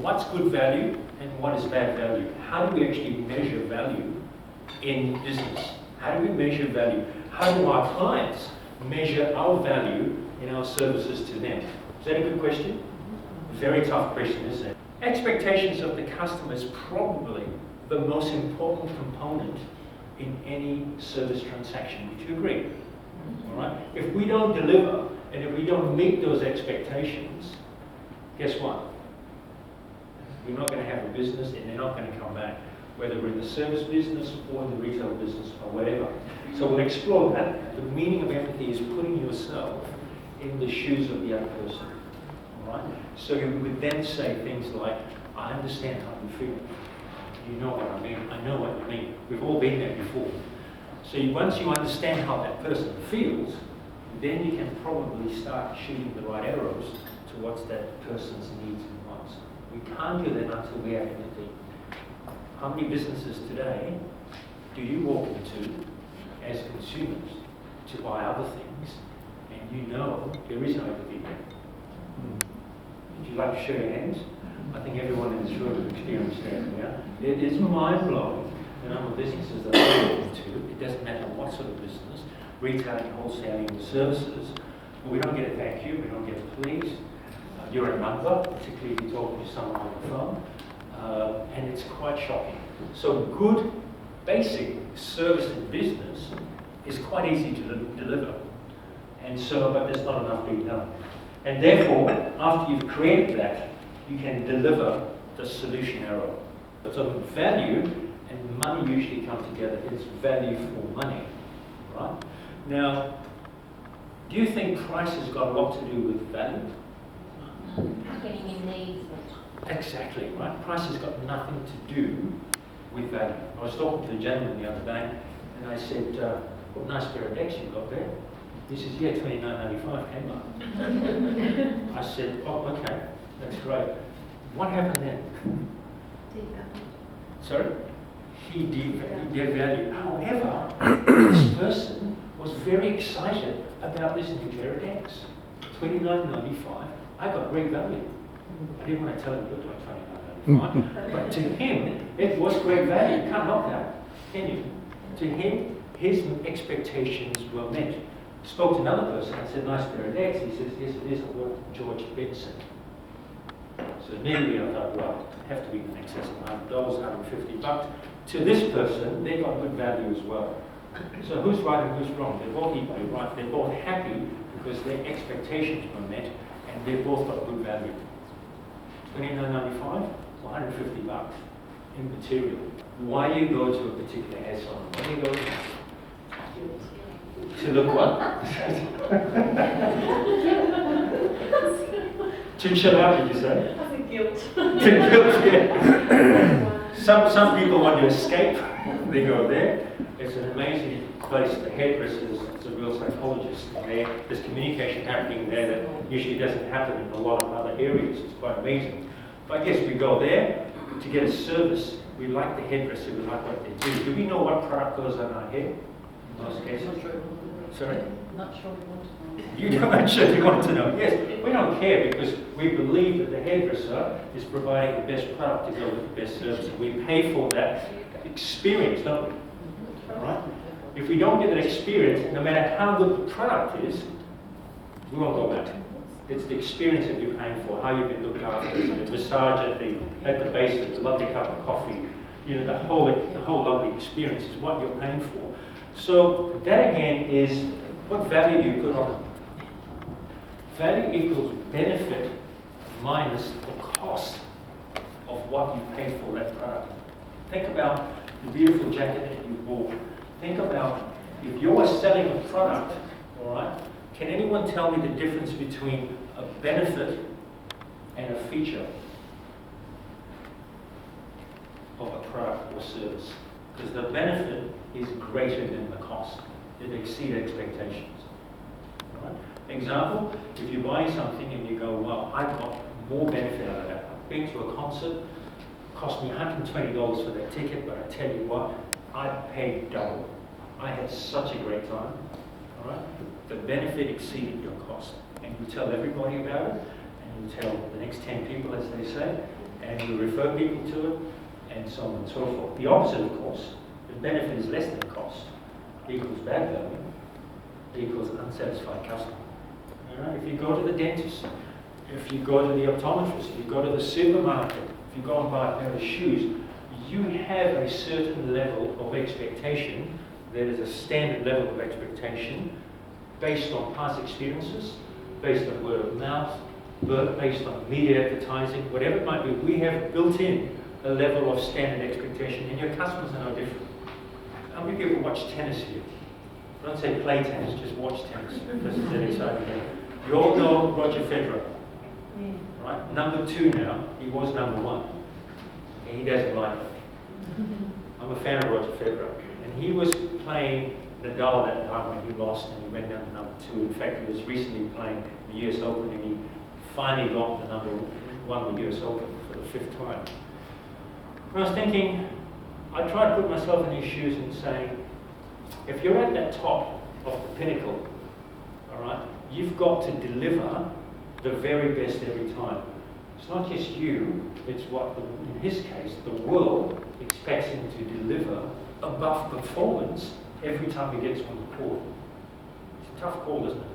what's good value and what is bad value. How do we actually measure value in business? How do we measure value? How do our clients measure our value in our services to them? Is that a good question? Very tough question, isn't it? Expectations of the customer is probably the most important component in any service transaction. Would you agree? All right. If we don't deliver and if we don't meet those expectations, guess what? We're not going to have a business and they're not going to come back, whether we're in the service business or in the retail business or whatever. So we'll explore that. The meaning of empathy is putting yourself in the shoes of the other person. All right? So you would then say things like, I understand how you feel. You know what I mean. I know what you mean. We've all been there before. So once you understand how that person feels, then you can probably start shooting the right arrows towards that person's needs and wants. We can't do that until we have empathy. How many businesses today do you walk into as consumers to buy other things, and you know there is no empathy there? Would you like to show your hands? I think everyone in this room has experienced that. Yeah? It is mind-blowing the number of businesses that I walk into. It doesn't matter what sort of business, retailing, wholesaling, services. But we don't get a thank you, we don't get a please. You're a number, particularly if you're talking to someone on the phone. And it's quite shocking. So good, basic service in business is quite easy to deliver. And so, but there's not enough being done. And therefore, after you've created that, you can deliver the solution arrow. So value and money usually come together. It's value for money, right? Now, do you think price has got a lot to do with value? Getting your needs. Exactly, right? Price has got nothing to do with value. I was talking to a gentleman the other day, and I said, what nice pair of decks you've got there. He says, yeah, $29.95 came up. I said, oh, okay, that's great. What happened then? Sorry? He devalued. However, this person was very excited about this new pair of decks. $29.95. I got great value. I didn't want to tell him it looked like $29.95, but to him, it was great value. You can't knock that, can you? To him, his expectations were met. Spoke to another person, I said, nice pair of decks. He says, yes, it is. I worked with George Benson. So immediately I thought, well, have to be in excess of $100, $150. To this person, they got good value as well. So who's right and who's wrong? They're both equally right. They're both happy because their expectations were met, and they both got good value. $29.95 or $150 in material. Why do you go to a particular hair salon? Why do you go to look what? To chill out, did you say? That's a guilt. To guilt, yeah. Some people want to escape. They go there. It's an amazing place. The hairdressers, it's a real psychologist there. There's communication happening there that usually doesn't happen in a lot of other areas. It's quite amazing. But yes, we go there to get a service. We like the hairdresser. We like what they do. Do we know what product goes on our hair? In most cases. Sorry? Not sure we want to know. You're not sure you want to know. Yes, we don't care because we believe that the hairdresser is providing the best product to go with the best service. We pay for that experience, don't we? All right? If we don't get that experience, no matter how good the product is, we won't go back. It's the experience that you're paying for, how you've been looked after, the massage at the base, the lovely cup of coffee, you know, the whole lovely experience is what you're paying for. So that again is, what value do you put on it? Value equals benefit minus the cost of what you pay for that product. Think about the beautiful jacket that you bought. Think about if you're selling a product, all right, can anyone tell me the difference between a benefit and a feature of a product or service? Because the benefit is greater than the cost. It exceeds expectations. All right? Example, if you're buying something and you go, well, I got more benefit out of that. I've been to a concert, cost me $120 for that ticket, but I tell you what, I paid double. I had such a great time. All right? The benefit exceeded your cost. And you tell everybody about it, and you tell the next 10 people, as they say, and we refer people to it, and so on and so forth. The opposite, of course, the benefit is less than the cost, equals bad value, equals unsatisfied customer. All right? If you go to the dentist, if you go to the optometrist, if you go to the supermarket, if you go and buy a pair of shoes, you have a certain level of expectation. There is a standard level of expectation based on past experiences, based on word of mouth, based on media advertising, whatever it might be. We have built in a level of standard expectation, and your customers are no different. How many people watch tennis here? Don't say play tennis, just watch tennis, because it's an exciting game. You all know Roger Federer, right? Number 2 now, he was number 1. And he doesn't like it. I'm a fan of Roger Federer. And he was playing Nadal that time when he lost, and he went down to number 2. In fact, he was recently playing the US Open, and he finally got the number 1 the US Open for the 5th time. And I was thinking, I try to put myself in his shoes and saying, if you're at that top of the pinnacle, all right, you've got to deliver the very best every time. It's not just you, it's what, in his case, the world expects him to deliver above performance every time he gets on the court. It's a tough call, isn't it?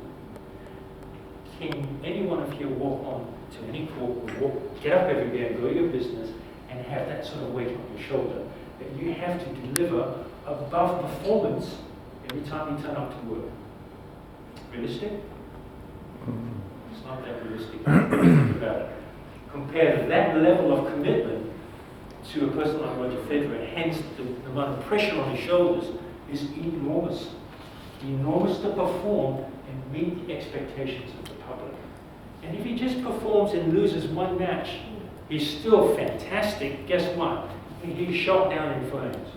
Can any one of you walk on to any court, get up every day and go to your business and have that sort of weight on your shoulder, that you have to deliver above performance every time you turn up to work? Realistic? It's not that realistic. Think about it. Compare that level of commitment to a person like Roger Federer, hence the amount of pressure on his shoulders is enormous. Enormous to perform and meet the expectations of the public. And if he just performs and loses one match, he's still fantastic. Guess what? He's shot down in flames.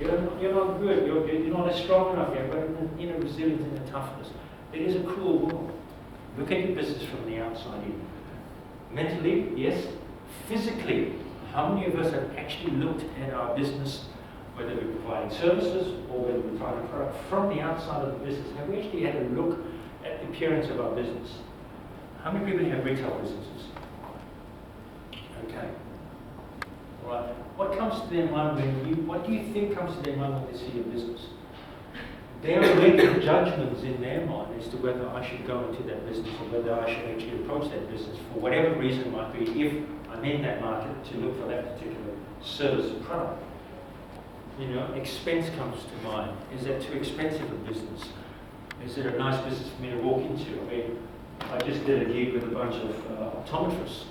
You're not good. You're not as strong enough yet. But in the resilience and the toughness, it is a cruel world. Look at your business from the outside in. Mentally, yes. Physically, how many of us have actually looked at our business, whether we're providing services or whether we're providing a product from the outside of the business? Have we actually had a look at the appearance of our business? How many people have retail businesses? Okay. All right. What comes to their mind what do you think comes to their mind when they see your business? They are making judgments in their mind as to whether I should go into that business or whether I should actually approach that business for whatever reason it might be, if I'm in that market to look for that particular service or product. You know, expense comes to mind. Is that too expensive a business? Is it a nice business for me to walk into? I mean, I just did a gig with a bunch of optometrists,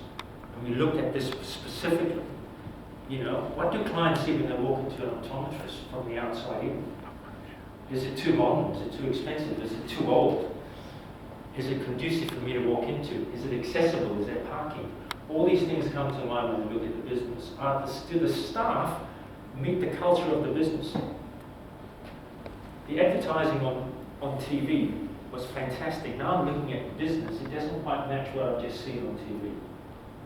and we looked at this specifically. You know, what do clients see when they walk into an optometrist from the outside in? Is it too modern? Is it too expensive? Is it too old? Is it conducive for me to walk into? Is it accessible? Is there parking? All these things come to mind when we look at the business. Do the staff meet the culture of the business? The advertising on TV was fantastic. Now I'm looking at the business. It doesn't quite match what I've just seen on TV.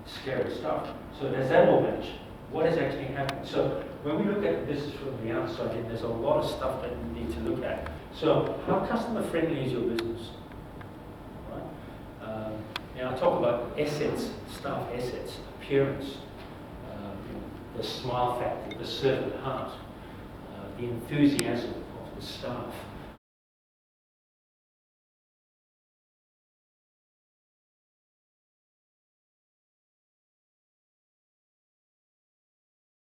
Scary stuff. So does that all match? What is actually happening? So when we look at the business from the outside in, there's a lot of stuff that we need to look at. So how customer friendly is your business? Right? Now I talk about assets, staff assets, appearance, the smile factor, the servant heart, the enthusiasm of the staff.